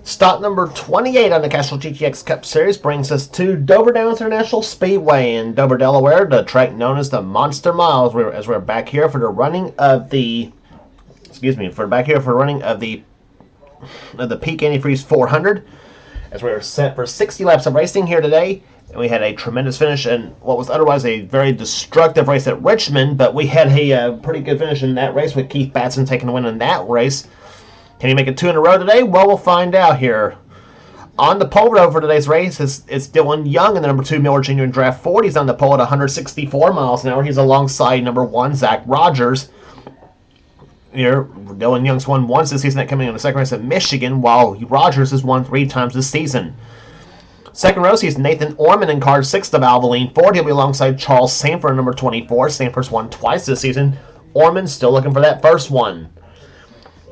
Stop number 28 on the Castrol GTX Cup Series brings us to Dover Downs International Speedway in Dover, Delaware, the track known as the Monster Miles. As we're back here for the running of the, Peak Antifreeze 400. As we're set for 60 laps of racing here today, and we had a tremendous finish in what was otherwise a very destructive race at Richmond, but we had a pretty good finish in that race with Keith Batson taking the win in that race. Can he make it 2 in a row today? Well, we'll find out here. On the pole road for today's race is Dylan Young in the number 2 Miller Jr. in Draft 40. He's on the pole at 164 miles an hour. He's alongside number 1 Zach Rogers. Here, Dylan Young's won once this season, coming in the second race at Michigan, while Rogers has won 3 times this season. Second row sees Nathan Orman in car 6 of Valvoline Ford. He'll be alongside Charles Sanford in number 24. Sanford's won twice this season. Orman's still looking for that first one.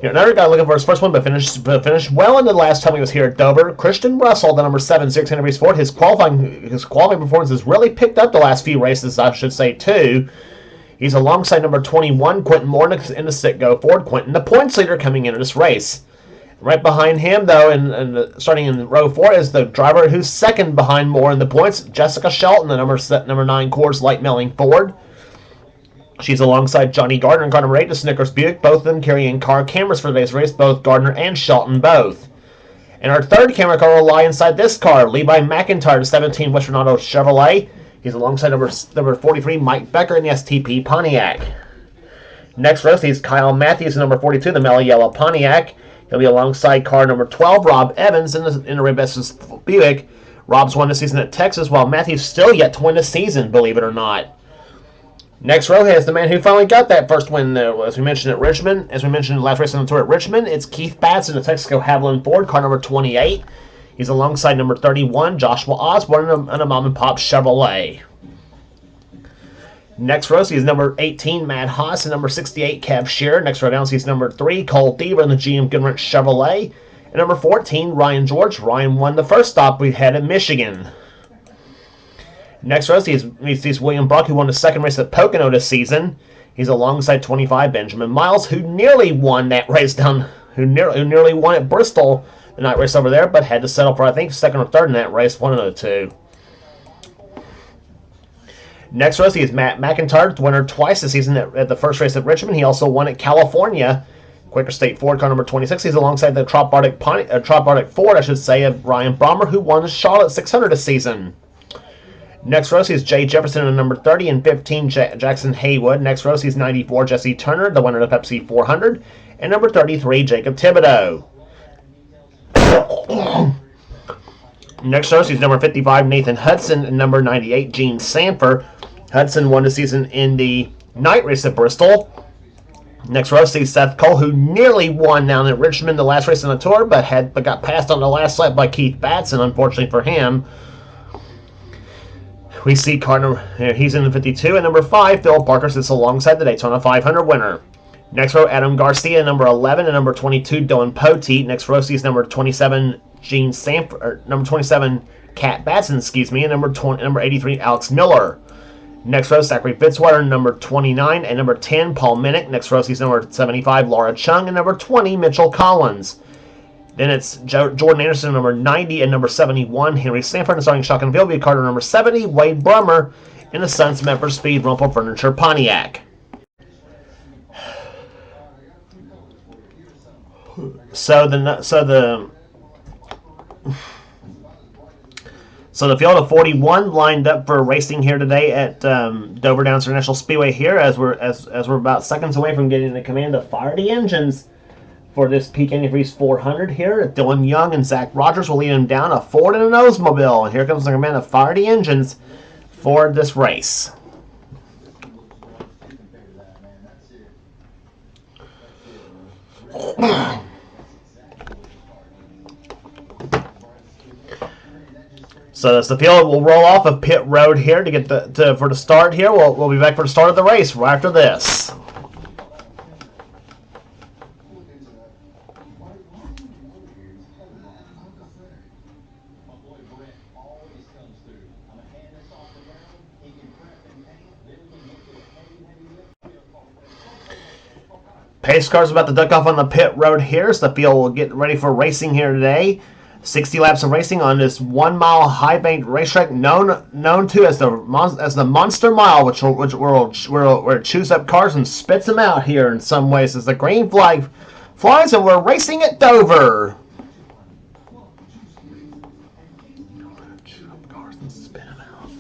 Here, another guy looking for his first one, but finished well in the last time he was here at Dover. Christian Russell, the number 7 Antifreeze Ford. His qualifying performance has really picked up the last few races, I should say, too. He's alongside number 21, Quentin Mornick in the Sitgo Ford. Quentin, the points leader coming into this race. Right behind him, though, starting in row 4, is the driver who's second behind Moore in the points, Jessica Shelton, the number 9 Coors Light Milling Ford. She's alongside Johnny Gardner in car number 8, the Snickers Buick, both of them carrying car cameras for today's race, both Gardner and Shelton both. And our third camera car will lie inside this car, Levi McIntyre, the 17 Western Auto Chevrolet. He's alongside number 43, Mike Becker in the STP Pontiac. Next row sees Kyle Matthews in number 42, the Mellow Yellow Pontiac. He'll be alongside car number 12, Rob Evans in the Rebesses Buick. Rob's won this season at Texas, while Matthews still yet to win this season, believe it or not. Next row has the man who finally got that first win, as we mentioned at Richmond. As we mentioned in the last race on the tour at Richmond, it's Keith Batson, the Texaco Haviland Ford, car number 28. He's alongside number 31, Joshua Osborne, in a mom-and-pop Chevrolet. Next row sees number 18, Matt Haas, and number 68, Kev Shearer. Next row down sees number 3, Cole Thieber in the GM Goodwrench Chevrolet. And number 14, Ryan George. Ryan won the first stop we had in Michigan. Next row sees William Buck, who won the second race at Pocono this season. He's alongside 25, Benjamin Miles, who nearly won that race who nearly won at Bristol the night race over there, but had to settle for, I think, second or third in that race, one of the two. Next row is Matt McIntyre, winner twice this season at the first race at Richmond. He also won at California, Quaker State Ford, car number 26. He's alongside the Trop Arctic Ford, of Ryan Brommer, who won the Charlotte 600 this season. Next row is Jay Jefferson in number 30 and 15, Jackson Haywood. Next row is 94, Jesse Turner, the winner of the Pepsi 400. And number 33, Jacob Thibodeau. Next row is number 55, Nathan Hudson, and number 98, Gene Sanford. Hudson won the season in the night race at Bristol. Next row sees Seth Cole, who nearly won down at Richmond the last race on the tour, but got passed on the last lap by Keith Batson, unfortunately for him. We see he's in the 52, and number 5, Phil Parker, sits alongside the Daytona 500 winner. Next row, Adam Garcia, number 11, and number 22, Dylan Poteet. Next row sees number 27, Gene Sanford, or number 27, Kat Batson, and number 83, Alex Miller. Next row, Zachary Fitzwater, number 29, and number 10, Paul Minnick. Next row sees number 75, Laura Chung, and number 20, Mitchell Collins. Then it's Jordan Anderson, number 90, and number 71, Henry Sanford, and starting shotgun field will be Carter, number 70, Wade Brummer, in the Sun Cement Speed Rumple Furniture Pontiac. So the field of 41 lined up for racing here today at Dover Downs International Speedway here, as we're about seconds away from getting the command to fire the engines for this Peak Antifreeze 400 here. Dylan Young and Zach Rogers will lead him down, a Ford and an Oldsmobile. And here comes the command to fire the engines for this race. So as the field will roll off of pit road here to get for the start here. We'll be back for the start of the race right after this. Pace car's about to duck off on the pit road here, so the field will get ready for racing here today. 60 laps of racing on this 1 mile high banked racetrack known to as the Monster Mile, which where it chews up cars and spits them out here in some ways as the green flag flies, and we're racing at Dover. Chew up cars and spit them out.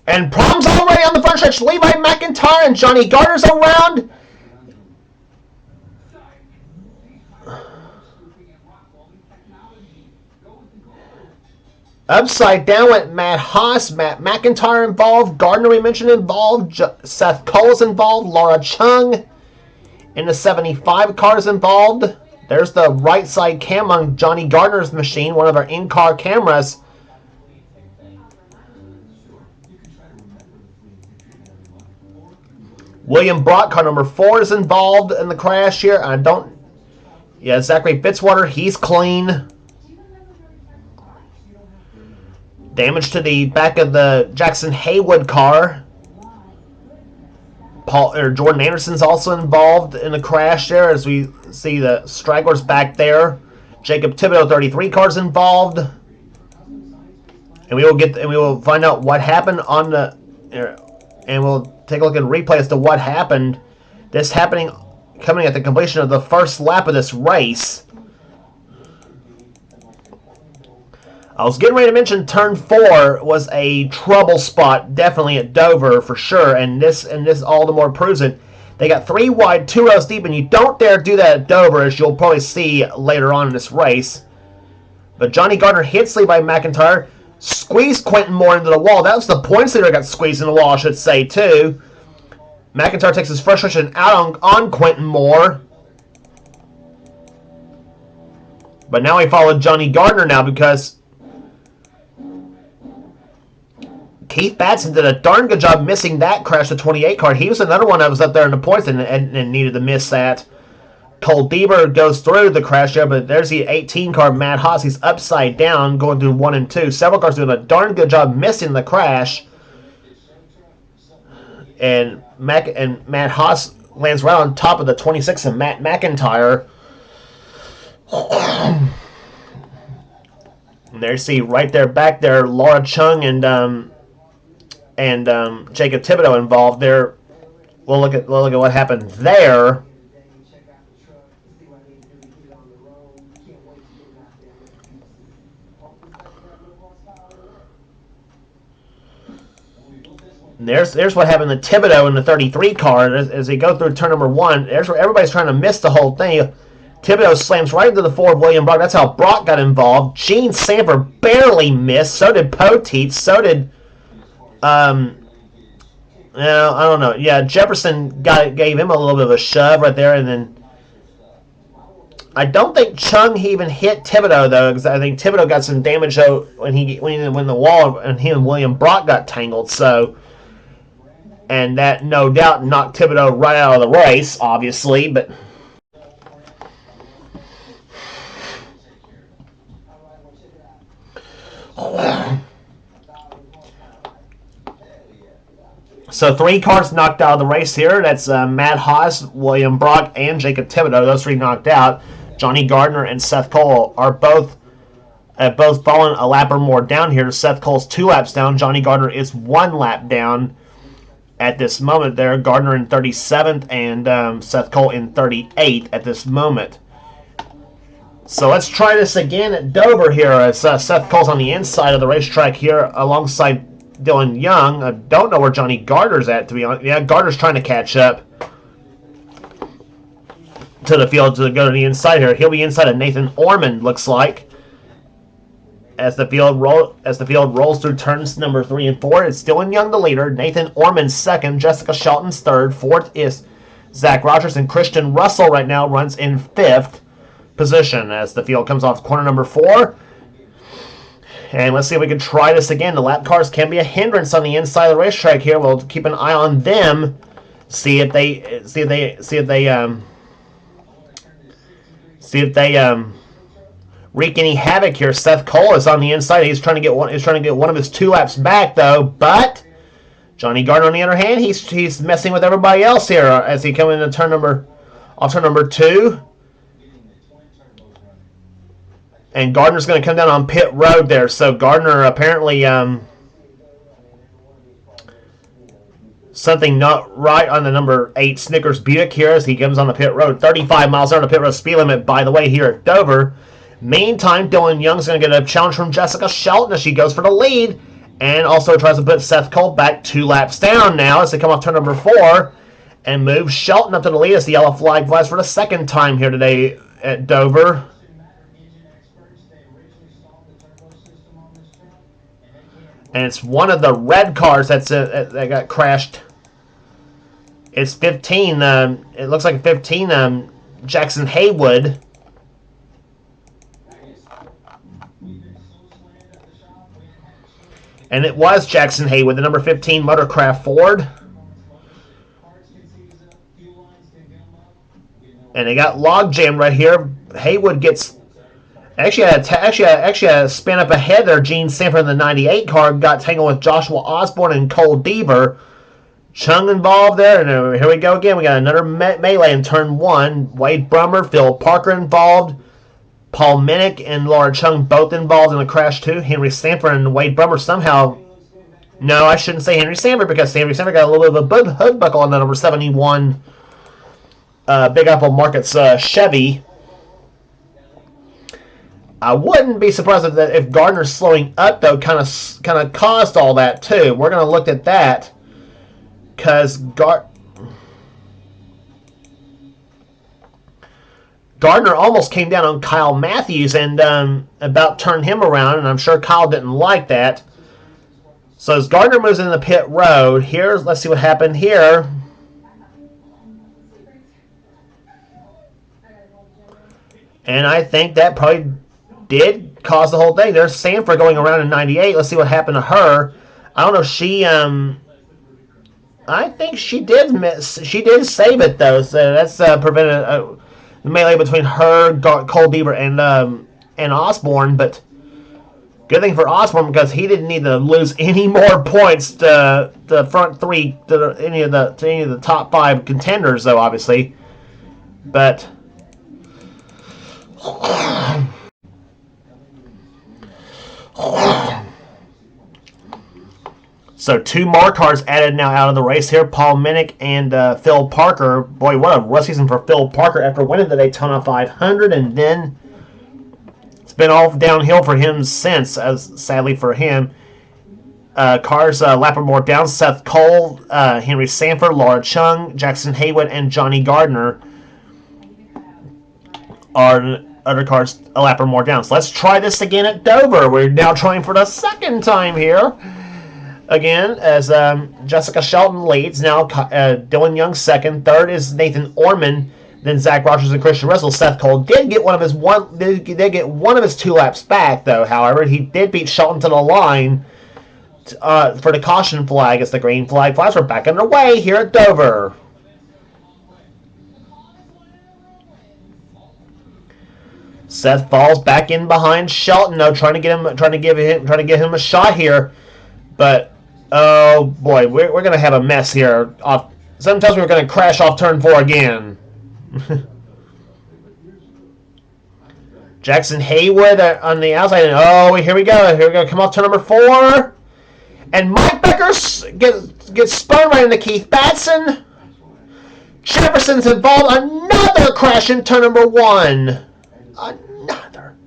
And problems already on the front stretch. Levi McIntyre and Johnny Gardner's around. Upside down went Matt Haas, Matt McIntyre involved, Gardner we mentioned involved, Seth Cole's involved, Laura Chung in the 75 cars involved. There's the right side cam on Johnny Gardner's machine, one of our in-car cameras. William Brock, car number 4, is involved in the crash here. Zachary Fitzwater, he's clean. Damage to the back of the Jackson Haywood car. Jordan Anderson's also involved in the crash there, as we see the stragglers back there. Jacob Thibodeau, 33 cars involved, and we will find out what happened on the, and we'll take a look at a replay as to what happened. This coming at the completion of the first lap of this race. I was getting ready to mention turn 4 was a trouble spot, definitely at Dover for sure, and this all the more proves it. They got 3 wide, 2 rows deep, and you don't dare do that at Dover, as you'll probably see later on in this race. But Johnny Gardner hits Levi McIntyre, squeezed Quentin Moore into the wall. That was the points leader got squeezed in the wall, I should say, too. McIntyre takes his frustration out on Quentin Moore. But now he followed Johnny Gardner now because Keith Batson did a darn good job missing that crash, the 28 car. He was another one that was up there in the points and needed to miss that. Cole Bieber goes through the crash there, but there's the 18 car, Matt Haas. He's upside down, going through 1 and 2. Several cars doing a darn good job missing the crash. And Matt Haas lands right on top of the 26 of Matt McIntyre. And there you see right there, back there, Laura Chung and Jacob Thibodeau involved there. We'll look at what happened there. And there's what happened to Thibodeau in the 33 car as they go through turn number 1. There's where everybody's trying to miss the whole thing. Thibodeau slams right into the 4 of William Brock. That's how Brock got involved. Gene Sanford barely missed. So did Poteet. So did I don't know. Yeah, Jefferson gave him a little bit of a shove right there, and then I don't think Chung even hit Thibodeau though, because I think Thibodeau got some damage though when the wall and him and William Brock got tangled. So, and that no doubt knocked Thibodeau right out of the race, obviously, but. So 3 cars knocked out of the race here. That's Matt Haas, William Brock, and Jacob Thibodeau. Those 3 knocked out. Johnny Gardner and Seth Cole are both fallen a lap or more down here. Seth Cole's 2 laps down. Johnny Gardner is 1 lap down at this moment there. Gardner in 37th and Seth Cole in 38th at this moment. So let's try this again at Dover here. As Seth Cole's on the inside of the racetrack here alongside Dylan Young. I don't know where Johnny Gardner's at, to be honest. Yeah, Gardner's trying to catch up to the field to go to the inside here. He'll be inside of Nathan Ormond, looks like. As the field rolls through turns number 3 and 4, it's Dylan Young the leader. Nathan Ormond second. Jessica Shelton's third. Fourth is Zach Rogers, and Christian Russell right now runs in 5th position as the field comes off corner number 4. And let's see if we can try this again. The lap cars can be a hindrance on the inside of the racetrack here. We'll keep an eye on them. See if they wreak any havoc here. Seth Cole is on the inside. He's trying to get one of his 2 laps back though. But Johnny Gardner on the other hand, he's messing with everybody else here as he comes into turn number 2. And Gardner's going to come down on pit road there. So Gardner apparently something not right on the number 8 Snickers Buick here as he comes on the pit road. 35 miles an hour on the pit road speed limit, by the way, here at Dover. Meantime, Dylan Young's going to get a challenge from Jessica Shelton as she goes for the lead. And also tries to put Seth Cole back 2 laps down now as they come off turn number 4. And move Shelton up to the lead as the yellow flag flies for the second time here today at Dover. And it's one of the red cars that got crashed. It's 15. It looks like 15. Jackson Haywood. And it was Jackson Haywood, the number 15 Motorcraft Ford. And they got log jammed right here. Haywood gets. Actually, a spin up ahead there. Gene Sanford in the 98 car got tangled with Joshua Osborne and Cole Deaver. Chung involved there, and here we go again. We got another melee in turn 1. Wade Brummer, Phil Parker involved. Paul Minnick and Laura Chung both involved in the crash too. Henry Sanford and Wade Brummer somehow. No, I shouldn't say Henry Sanford because Henry Sanford got a little bit of a hood buckle on the number 71 Big Apple Markets Chevy. I wouldn't be surprised if Gardner's slowing up though kind of caused all that too. We're going to look at that because Gardner almost came down on Kyle Matthews and about turned him around, and I'm sure Kyle didn't like that. So as Gardner moves into the pit road, let's see what happened here. And I think that probably did cause the whole thing. There's Sanford going around in 98. Let's see what happened to her. I don't know if she I think she did miss. She did save it though, so that's prevented the melee between her, Cole Deaver, and Osborne. But good thing for Osborne because he didn't need to lose any more points to the front 3 to any of the top 5 contenders though, obviously. But so 2 more cars added now out of the race here. Paul Minnick and Phil Parker. Boy, what a rough season for Phil Parker after winning the Daytona 500, and then it's been all downhill for him since, as sadly for him. Cars lap or more down. Seth Cole, Henry Sanford, Laura Chung, Jackson Haywood, and Johnny Gardner are other cars a lap or more down. So let's try this again at Dover. We're now trying for the second time here. Again, as Jessica Shelton leads, now Dylan Young second. Third is Nathan Orman. Then Zach Rogers and Christian Russell. Seth Cole did get one of his 2 laps back, though. However, he did beat Shelton to the line for the caution flag as the green flag flies. We're back underway here at Dover. Seth falls back in behind Shelton, though, trying to give him a shot here, but oh boy, we're gonna have a mess here. Sometimes we're gonna crash off turn 4 again. Jackson Haywood on the outside. Oh, here we go. Here we go. Come off turn number 4, and Mike Becker gets spun right into Keith Batson. Jefferson's involved. Another crash in turn number 1. Another.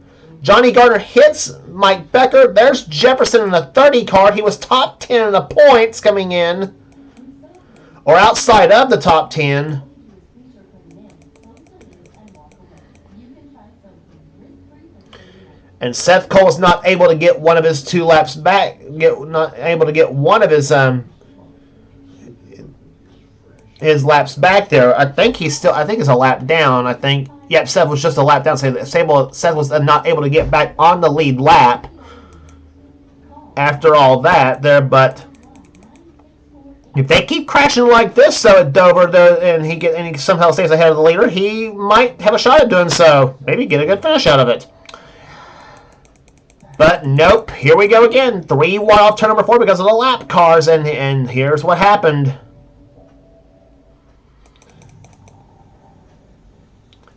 Johnny Gardner hits Mike Becker. There's Jefferson in the 30 car. He was top 10 in the points coming in, or outside of the top 10. And Seth Cole is not able to get one of his 2 laps back. Not able to get one of his laps back there. I think it's a lap down. Yep, Seth was just a lap down. Seth was not able to get back on the lead lap. after all that there, but if they keep crashing like this, though, at Dover, and he somehow stays ahead of the leader, he might have a shot at doing so. Maybe get a good finish out of it. But nope, here we go again. 3 wide off turn number 4 because of the lap cars, and here's what happened.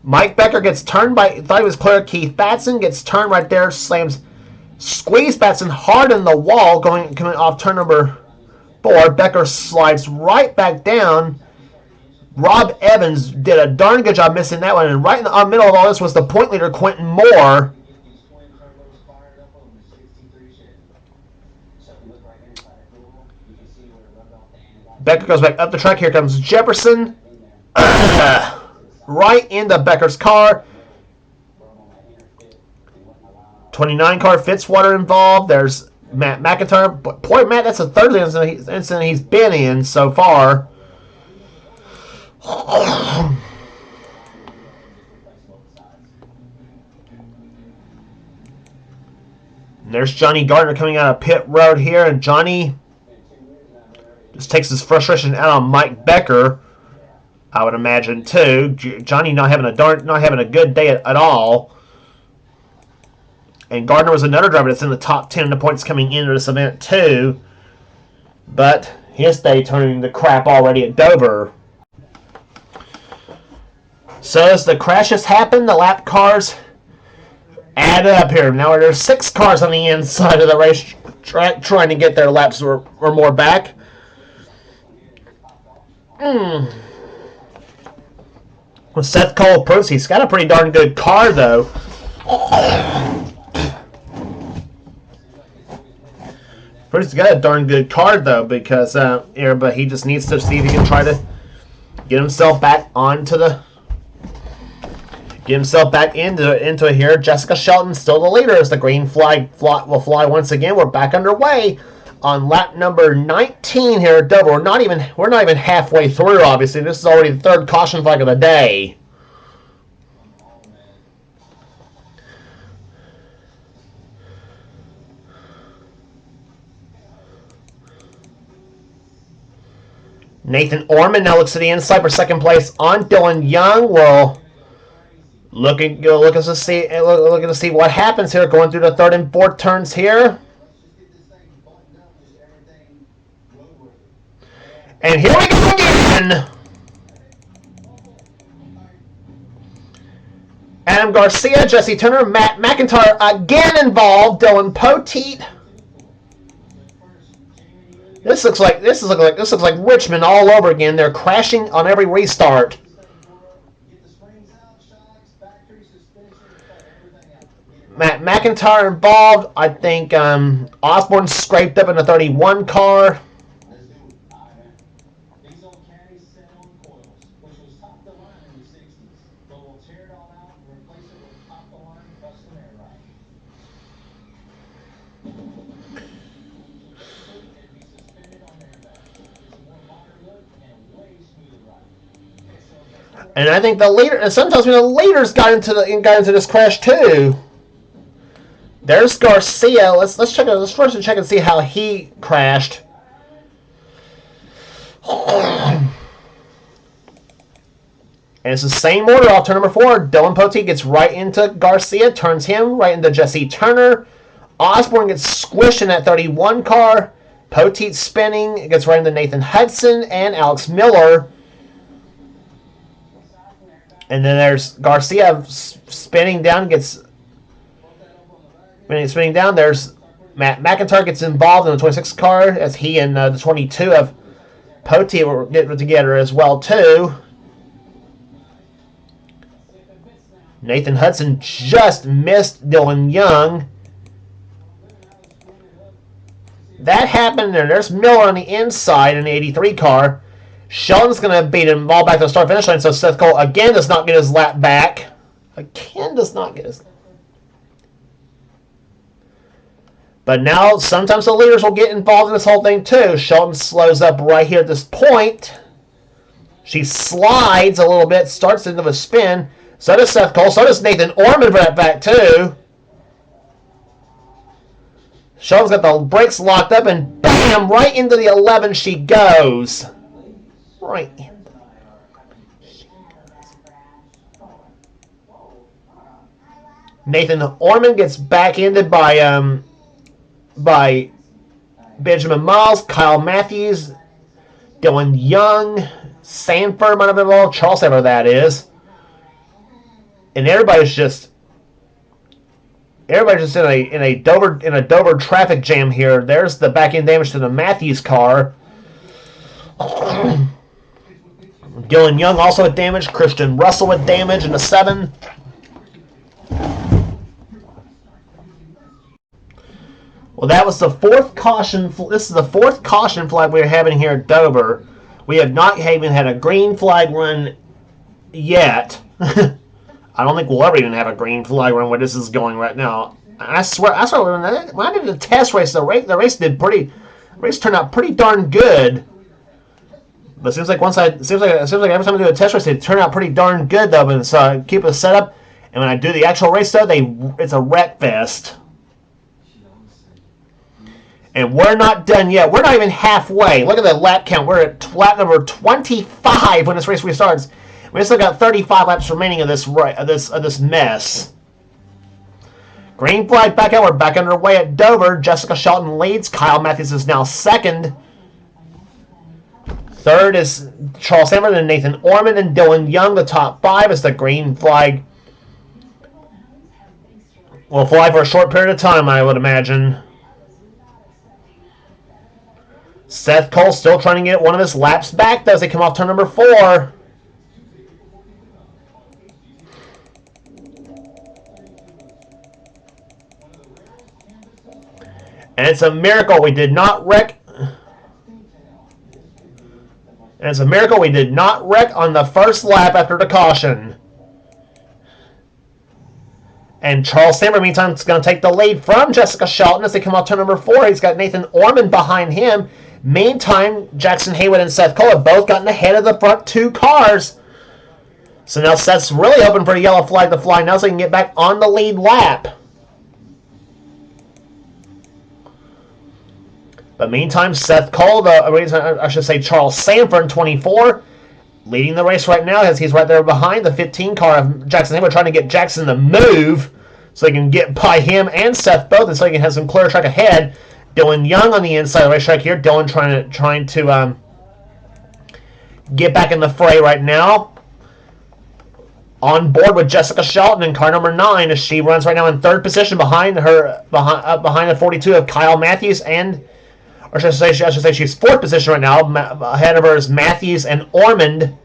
Mike Becker gets turned by, thought he was clear. Keith Batson gets turned right there, squeeze Batson hard in the wall, coming off turn number 4. Becker slides right back down. Rob Evans did a darn good job missing that one. And right in the middle of all this was the point leader, Quentin Moore. Becker goes back up the track. Here comes Jefferson. Right into Becker's car. 29 car, Fitzwater involved. There's Matt McIntyre. Boy, Matt, that's the third incident he's been in so far. And there's Johnny Gardner coming out of pit road here, and Johnny just takes his frustration out on Mike Becker, I would imagine too. Johnny not having a good day at all. And Gardner was another driver that's in the top 10 of the points coming into this event too. But his day turning to crap already at Dover. So as the crashes happen, the lap cars add up here. Now there's 6 cars on the inside of the racetrack trying to get their laps or more back. Well, Seth Cole proves he's got a pretty darn good car, though. He's got a darn good car, though, because but he just needs to see if he can try to get himself back into it here. Jessica Shelton still the leader as the green flag will fly once again. We're back underway on lap number 19 here at Dover. We're not even halfway through. Obviously, this is already the 3rd caution flag of the day. Nathan Orman now looks to the inside for 2nd place on Dylan Young. Well, looking to see what happens here going through the 3rd and 4th turns here. And here we go again. Adam Garcia, Jesse Turner, Matt McIntyre again involved. Dylan Poteet. This looks like Richmond all over again. They're crashing on every restart. Matt McIntyre involved. I think Osborne scraped up in the 31 car. And I think the leader, sometimes when the leaders got into this crash too. There's Garcia. Let's first check and see how he crashed. And it's the same order off turn number 4. Dylan Poteet gets right into Garcia, turns him right into Jesse Turner. Osborne gets squished in that 31 car. Poteet spinning, gets right into Nathan Hudson and Alex Miller. And then there's Garcia spinning down, spinning down. There's Matt McIntyre gets involved in the 26 car as he and the 22 of Poteet will get together as well too. Nathan Hudson just missed Dylan Young. That happened there. There's Miller on the inside in the 83 car. Shelton's going to beat him all back to the start-finish line, so Seth Cole again does not get his lap back. But now, sometimes the leaders will get involved in this whole thing, too. Shelton slows up right here at this point. She slides a little bit, starts into a spin. So does Seth Cole. So does Nathan Orman for that back, too. Shelton's got the brakes locked up, and bam! Right into the 11 she goes. Right in. Nathan Orman gets back-ended by Benjamin Miles, Kyle Matthews, Dylan Young, Sanford might have been involved, Charles Sanford that is. And everybody's just in a Dover traffic jam here. There's the back end damage to the Matthews car. Dylan Young also with damage. Christian Russell with damage in the 7. Well, that was the fourth caution. This is the fourth caution flag we're having here at Dover. We have not even had a green flag run yet. I don't think we'll ever even have a green flag run where this is going right now. I swear when I did the test race, the race turned out pretty darn good. But it seems like every time I do a test race, they turn out pretty darn good though. And so I keep it set up, and when I do the actual race though, it's a wreck fest. And we're not done yet. We're not even halfway. Look at the lap count. We're at lap number 25 when this race restarts. We still got 35 laps remaining of this mess. Green flag back out. We're back underway at Dover. Jessica Shelton leads. Kyle Matthews is now second. Third is Charles Sanford and Nathan Orman and Dylan Young. The top 5 is the green flag. Will fly for a short period of time, I would imagine. Seth Cole still trying to get one of his laps back though as they come off turn number 4. And it's a miracle we did not wreck. And it's a miracle we did not wreck on the first lap after the caution. And Charles Sanford, meantime, is going to take the lead from Jessica Shelton as they come off turn number 4. He's got Nathan Orman behind him. Meantime, Jackson Haywood and Seth Cole have both gotten ahead of the front 2 cars. So now Seth's really hoping for a yellow flag to fly now so he can get back on the lead lap. But meantime, Seth Cole, I should say Charles Sanford, 24, leading the race right now as he's right there behind the 15 car of Jackson Haywood, trying to get Jackson to move so he can get by him and Seth both and so he can have some clear track ahead. Dylan Young on the inside of the racetrack here. Dylan trying to get back in the fray right now. On board with Jessica Shelton in car number 9 as she runs right now in 3rd position behind the 42 of Kyle Matthews or I should say she's 4th position right now. Ahead of her is Matthews and Ormond.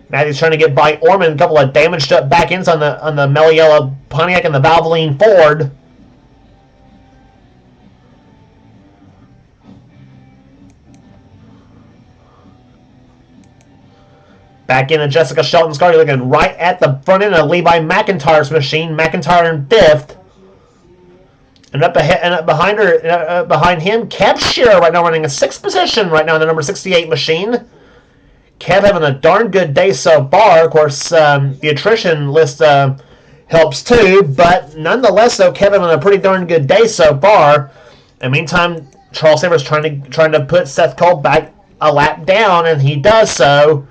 Matthews trying to get by Ormond. A couple of damaged up back ends on the Mellow Yellow Pontiac and the Valvoline Ford. Back into Jessica Shelton's car, you're looking right at the front end of Levi McIntyre's machine. McIntyre in 5th. And up behind her, behind him, Kev Shearer right now running a 6th position right now in the number 68 machine. Kev having a darn good day so far. Of course, the attrition list helps too, but nonetheless, though, Kev having a pretty darn good day so far. In the meantime, Charles Sanford is trying to put Seth Cole back a lap down, and he does so.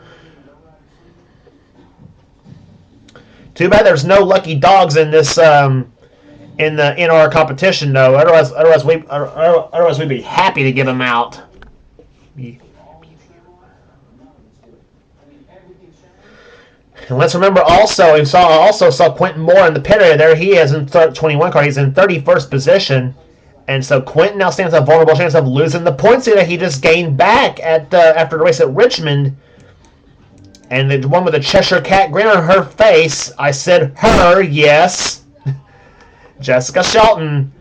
Too bad there's no lucky dogs in this in our competition though. Otherwise we'd be happy to give them out. And let's remember also we saw Quentin Moore in the pit area there. He is in 21 car. He's in 31st position, and so Quentin now stands a vulnerable chance of losing the points that he just gained back at after the race at Richmond. And the one with the Cheshire Cat grin on her face, I said her, yes. Jessica Shelton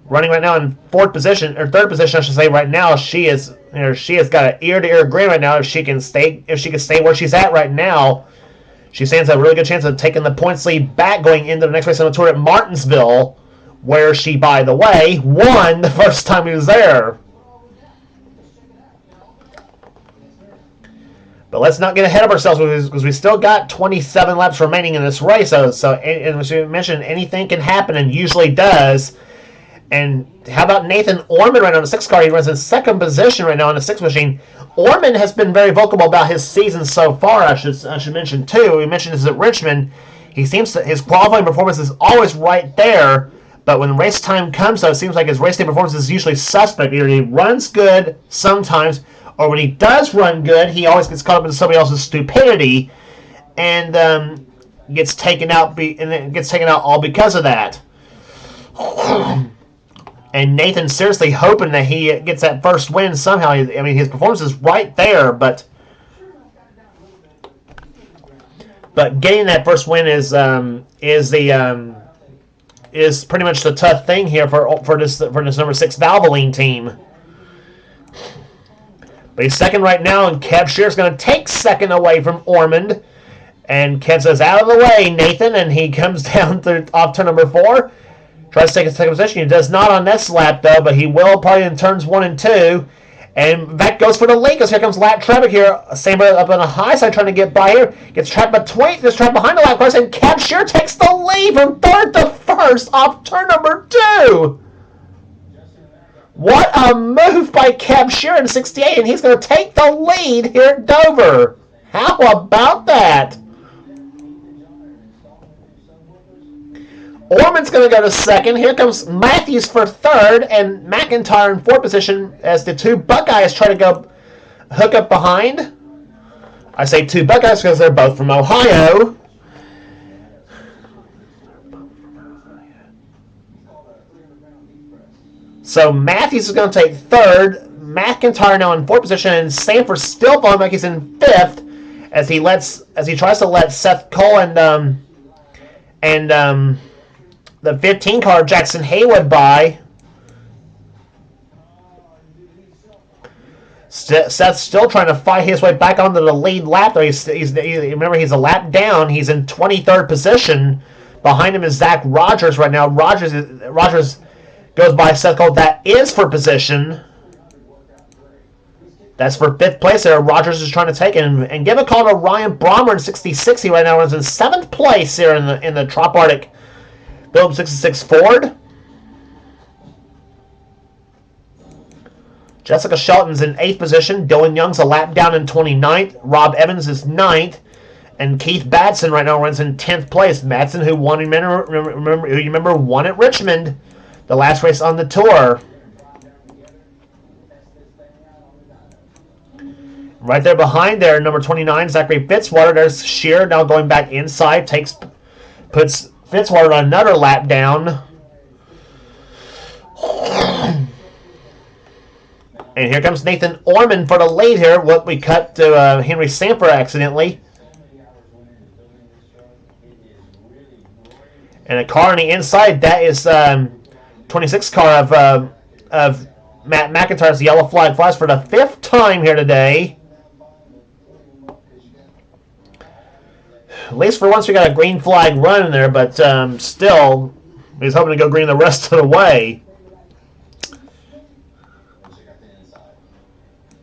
running right now in 4th position, or 3rd position, I should say. Right now, she has got an ear-to-ear grin right now. If she can stay where she's at right now, she stands a really good chance of taking the points lead back going into the next race on the tour at Martinsville, where she, by the way, won the first time he was there. But let's not get ahead of ourselves because we still got 27 laps remaining in this race. So as we mentioned, anything can happen and usually does. And how about Nathan Orman right now in the 6th car? He runs in 2nd position right now on the 6th machine. Orman has been very vocal about his season so far. I should mention too. We mentioned this at Richmond. He seems to, his qualifying performance is always right there, but when race time comes, though, it seems like his race day performance is usually suspect. Either he runs good sometimes, or when he does run good, he always gets caught up in somebody else's stupidity, and gets taken out. And it gets taken out all because of that. And Nathan's seriously hoping that he gets that first win somehow. I mean, his performance is right there, but getting that first win is pretty much the tough thing here for this number 6 Valvoline team. But he's second right now, and Kev Shear's going to take second away from Ormond. And Kev says, out of the way, Nathan, and he comes down off turn number 4. Tries to take a second position. He does not on this lap, though, but he will probably in turns 1 and 2. And that goes for the lead, because here comes lap traffic here. Saber up on the high side trying to get by here. Gets trapped behind the lap cars, and Kev Shear takes the lead from 3rd to 1st off turn number 2. What a move by Kev Shear in 68, and he's going to take the lead here at Dover. How about that? Orman's going to go to 2nd. Here comes Matthews for 3rd, and McIntyre in 4th position as the 2 Buckeyes try to go hook up behind. I say 2 Buckeyes because they're both from Ohio. So Matthews is going to take 3rd. McIntyre now in 4th position, and Sanford still falling back. He's in 5th as he tries to let Seth Cole and the 15 car Jackson Haywood by. Seth's still trying to fight his way back onto the lead lap. Remember, he's a lap down. He's in 23rd position. Behind him is Zach Rogers right now. Rogers goes by Seth Cole. That is for position. That's for 5th place there. Rogers is trying to take it and give a call to Ryan Brommer in 66. He right now runs in 7th place here in the Trop Arctic Phillips 66 Ford. Jessica Shelton's in 8th position. Dylan Young's a lap down in 29th. Rob Evans is 9th. And Keith Batson right now runs in 10th place. Batson, who won, remember won at Richmond, the last race on the tour. Right there behind there, number 29, Zachary Fitzwater. There's Shear now going back inside. Puts Fitzwater on another lap down. And here comes Nathan Orman for the lead here. What we cut to Henry Sanford accidentally. And a car on the inside, that is 26 car of Matt McIntyre's yellow flag flies for the 5th time here today. At least for once we got a green flag run in there, but still, he's hoping to go green the rest of the way.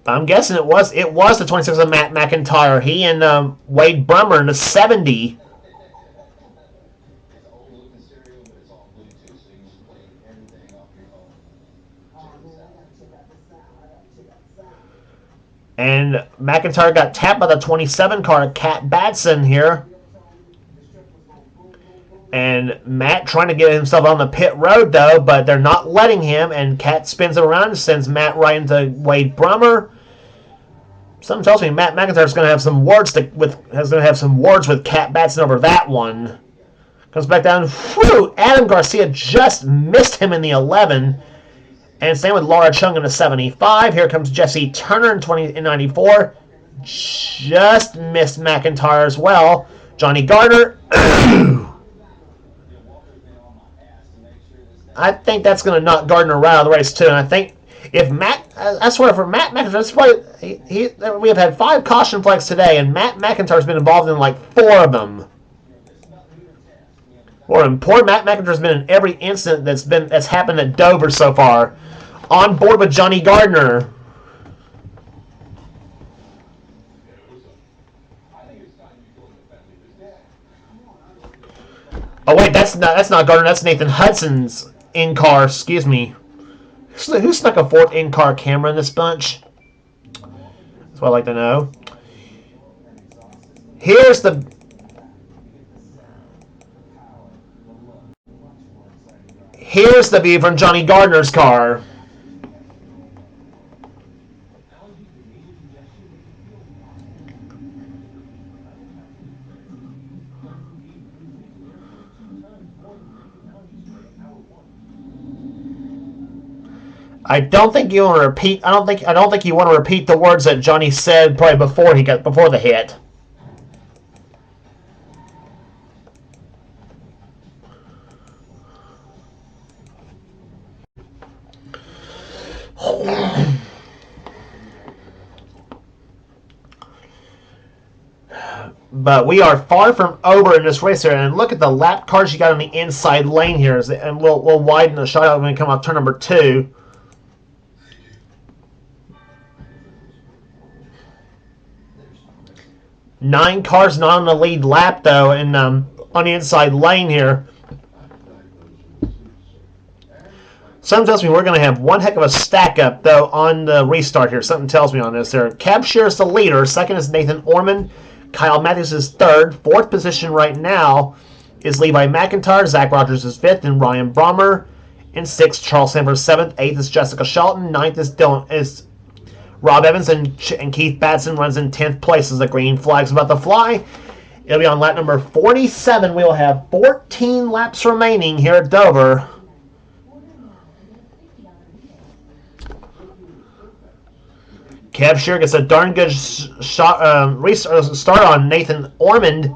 I'm guessing it was the 26 of Matt McIntyre. He and Wade Brummer in the 70. And McIntyre got tapped by the 27 car, Cat Batson here. And Matt trying to get himself on the pit road, though, but they're not letting him. And Cat spins it around and sends Matt right into Wade Brummer. Something tells me Matt McIntyre's going to have some words with Cat Batson over that one. Comes back down. Whew, Adam Garcia just missed him in the 11. And same with Laura Chung in the 75. Here comes Jesse Turner in 94. Just missed McIntyre as well. Johnny Gardner. I think that's going to knock Gardner right out of the race, too. And I think if I swear, for Matt McIntyre, we have had 5 caution flags today, and Matt McIntyre's been involved in like 4 of them. Poor Matt McIntyre's been in every incident that's happened at Dover so far. On board with Johnny Gardner. Oh wait, that's not Gardner. That's Nathan Hudson's in-car, excuse me. Who snuck a fourth in-car camera in this bunch? That's what I'd like to know. Here's the view from Johnny Gardner's car. I don't think you want to repeat. I don't think you want to repeat the words that Johnny said probably before the hit. But we are far from over in this race here, and look at the lap cars you got on the inside lane here. And we'll widen the shot out when we come off turn number 2. Nine cars not on the lead lap, though, and on the inside lane here. Something tells me we're going to have one heck of a stack up, though, on the restart here. Something tells me on this there. Cab Shear is the leader. Second is Nathan Ormond. Kyle Matthews is third. Fourth position right now is Levi McIntyre. Zach Rogers is fifth, and Ryan Brommer. In sixth, Charles Sanford is seventh. Eighth is Jessica Shelton. Ninth is Rob Evans, and Keith Batson runs in 10th place as the green flag's about to fly. It'll be on lap number 47. We will have 14 laps remaining here at Dover. Cab Shear gets a darn good start on Nathan Ormond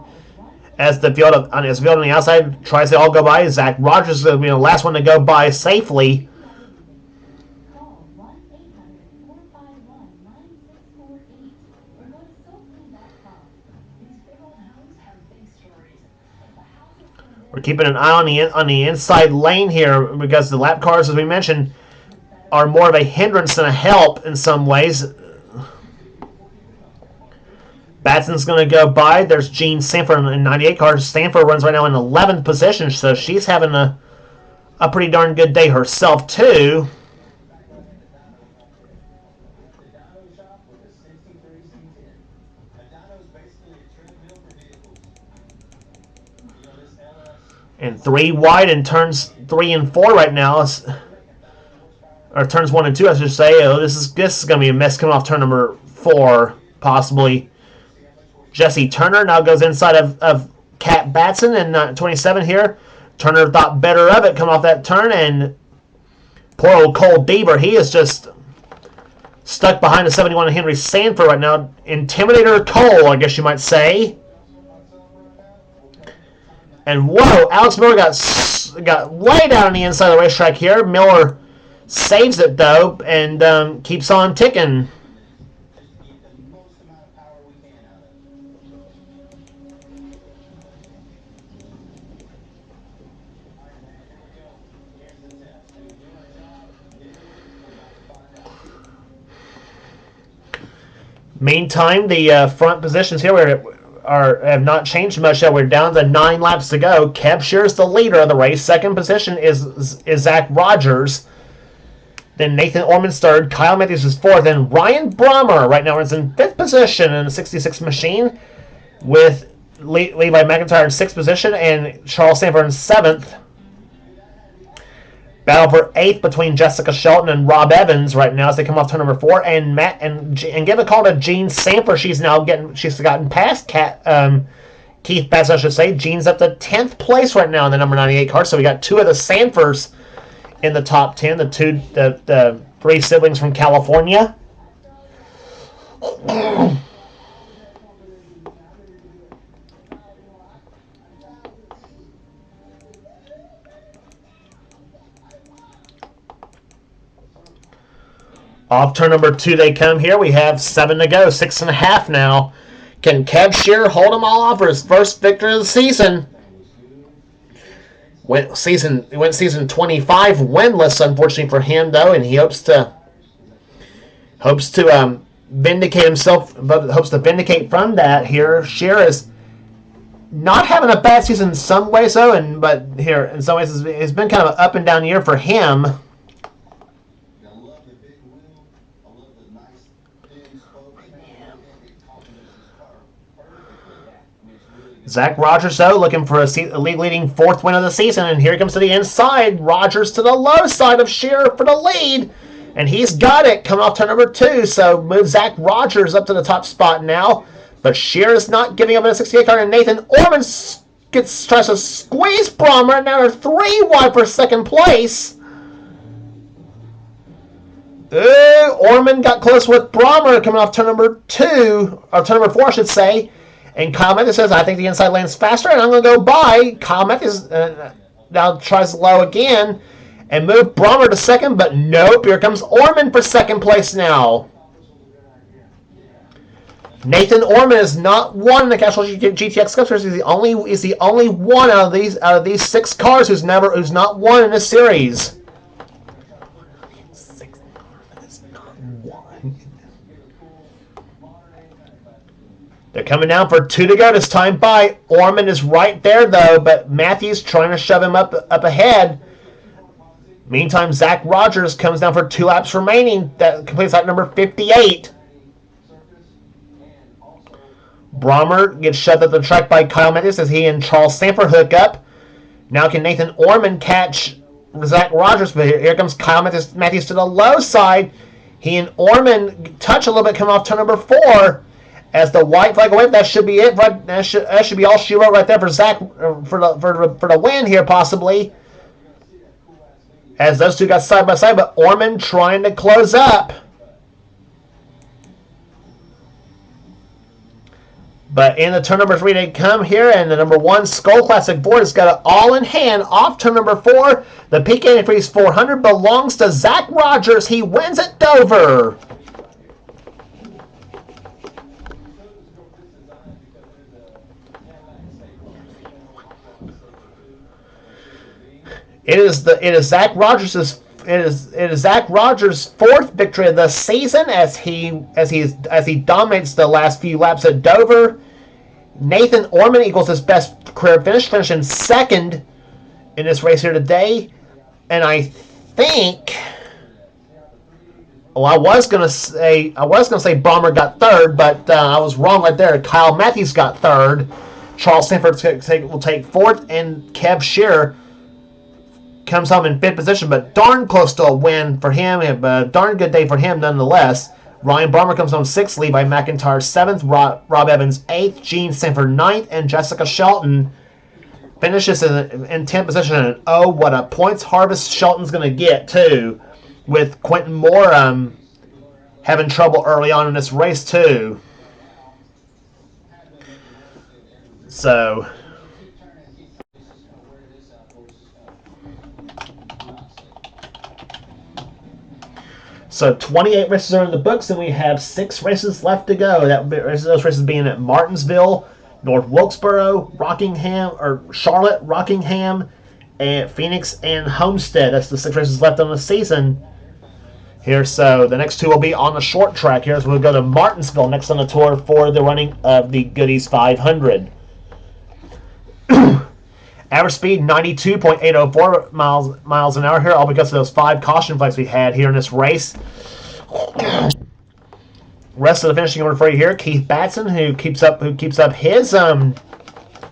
as the field on the outside tries to all go by. Zach Rogers is going to be the last one to go by safely. We're keeping an eye on the inside lane here because the lap cars, as we mentioned, are more of a hindrance than a help in some ways. Batson's going to go by. There's Jean Sanford in 98 cars. Sanford runs right now in 11th position, so she's having a pretty darn good day herself, too. And 3 wide in turns 3 and 4 right now. Or turns 1 and 2, I should say. This is going to be a mess coming off turn number 4, possibly. Jesse Turner now goes inside of Kat Batson in 27 here. Turner thought better of it coming off that turn, and poor old Cole Bieber, he is just stuck behind the 71 Henry Sanford right now. Intimidator Cole, I guess you might say. And whoa, Alex Miller got way down on the inside of the racetrack here. Miller saves it, though, and keeps on ticking. Meantime, the front positions here have not changed much yet. We're down to 9 laps to go. Kev Shear is the leader of the race. Second position is Zach Rogers. Then Nathan Ormond's third. Kyle Matthews is fourth. And Ryan Brommer right now is in 5th position in the 66 machine, with Levi McIntyre in 6th position and Charles Sanford in 7th. Battle for 8th between Jessica Shelton and Rob Evans right now as they come off turn number 4. And give a call to Jean Sanford. She's gotten past Keith Batson, I should say. Jean's up to 10th place right now in the number 98 car. So we got 2 of the Sanfords in the top 10. The 3 siblings from California. Off turn number 2 they come here. We have 7 to go, 6.5 now. Can Kev Shear hold them all off for his first victory of the season? Went season 25 winless, unfortunately for him, though, and he hopes to vindicate himself. Hopes to vindicate from that here. Shear is not having a bad season in some ways, though, but here in some ways it's been kind of an up and down year for him. Zach Rogers, though, looking for a league-leading 4th win of the season, and here he comes to the inside. Rogers to the low side of Shearer for the lead, and he's got it coming off turn number 2, so move Zach Rogers up to the top spot now. But Shearer's not giving up in a 68 card, and Nathan Orman tries to squeeze Brommer. Now they're 3 wide for 2nd place. Orman got close with Brommer coming off turn number 2, or turn number 4, I should say. And Kyle Matthews says, I think the inside lane's faster, and I'm going to go by. Kyle Matthews now tries low again and move Brommer to 2nd, but nope. Here comes Orman for 2nd place now. Nathan Orman has not won the Castrol GTX Cup Series. He's the only one out of these 6 cars who's not won in this series. They're coming down for 2 to go this time by. Orman is right there, though, but Matthews trying to shove him up ahead. Meantime, Zach Rogers comes down for 2 laps remaining. That completes lap number 58. Brommer gets shoved up the track by Kyle Matthews as he and Charles Sanford hook up. Now can Nathan Orman catch Zach Rogers? But here comes Kyle Matthews to the low side. He and Orman touch a little bit coming off turn number 4. As the white flag away, that should be it. Right, that should be all she wrote right there for Zach for the win here, possibly. As those two got side by side, but Orman trying to close up. But in the turn number 3, they come here, and the number 1 Skull Classic Ford has got it all in hand. Off turn number 4, the Peak Antifreeze 400 belongs to Zach Rogers. He wins at Dover. It is Zach Rogers' 4th victory of the season as he dominates the last few laps at Dover. Nathan Orman equals his best career finish, finishing 2nd in this race here today. And I think, I was gonna say Brommer got 3rd, but I was wrong right there. Kyle Matthews got 3rd. Charles Sanford will take 4th, and Kev Shearer comes home in 5th position, but darn close to a win for him. A darn good day for him nonetheless. Ryan Brommer comes home 6th, Levi McIntyre 7th, Rob Evans 8th, Gene Sanford 9th, and Jessica Shelton finishes in 10th position. And oh, what a points harvest Shelton's going to get, too, with Quentin Moore having trouble early on in this race, too. So 28 races are in the books, and we have 6 races left to go. Those races being at Martinsville, North Wilkesboro, Charlotte, Rockingham, and Phoenix, and Homestead. That's the 6 races left on the season here. So the next 2 will be on the short track here. So we'll go to Martinsville next on the tour for the running of the Goodies 500. Average speed 92.804 miles an hour here, all because of those 5 caution flags we had here in this race. Rest of the finishing order for you here: Keith Batson, who keeps up his end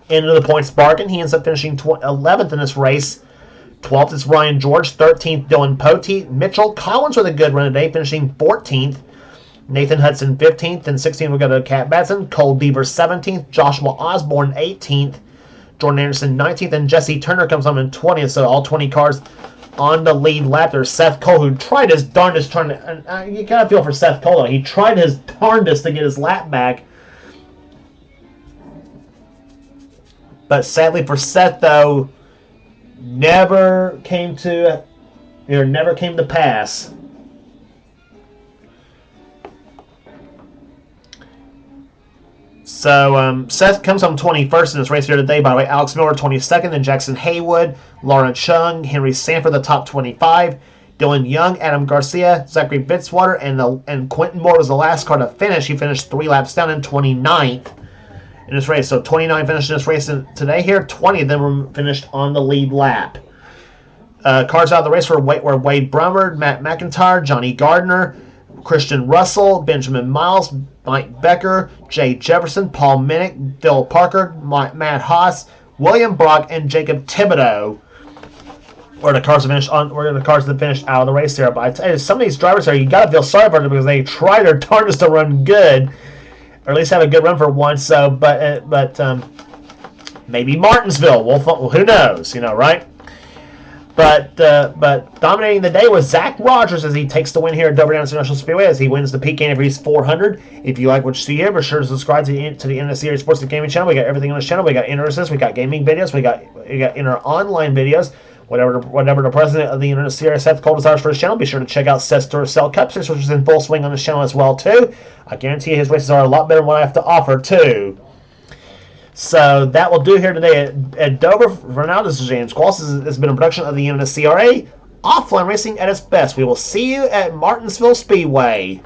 of the points bargain. He ends up finishing 11th in this race. 12th is Ryan George. 13th, Dylan Pote. Mitchell Collins with a good run today, finishing 14th. Nathan Hudson 15th, and 16th we go to Cat Batson. Cole Deaver 17th. Joshua Osborne 18th. Jordan Anderson 19th, and Jesse Turner comes home in 20th, so all 20 cars on the lead lap. There's Seth Cole, who tried his darndest you kind of feel for Seth Cole, though. He tried his darndest to get his lap back. But sadly for Seth, though, never came to pass. So Seth comes home 21st in this race here today. By the way, Alex Miller 22nd, and Jackson Haywood, Lauren Chung, Henry Sanford the top 25, Dylan Young, Adam Garcia, Zachary Fitzwater, and Quentin Moore was the last car to finish. He finished 3 laps down in 29th. in this race. So 29 finished in this race today here. 20 of them were finished on the lead lap. Cars out of the race were Wade Brummard, Matt McIntyre, Johnny Gardner, Christian Russell, Benjamin Miles, Mike Becker, Jay Jefferson, Paul Minnick, Phil Parker, Matt Haas, William Brock, and Jacob Thibodeau were the cars that finished out of the race there. But I tell you, some of these drivers here, you got to feel sorry for them because they try their darndest to run good, or at least have a good run for once. So, but maybe Martinsville. Well, who knows? Right? But dominating the day was Zach Rogers as he takes the win here at Dover International Speedway as he wins the Peak Antifreeze 400. If you like what you see here, be sure to subscribe to the NNSCRA Sports and Gaming channel. We got everything on this channel. We got inter-assists, we got gaming videos, we got inter-online videos. Whatever the president of the NNSCRA, Seth Cole, desires for his channel, be sure to check out Seth's Duracell Cup Series, which is in full swing on this channel as well, too. I guarantee you his races are a lot better than what I have to offer, too. So that will do here today at Dover. For now, this is James Qualls. This has been a production of the NNSCRA. Offline racing at its best. We will see you at Martinsville Speedway.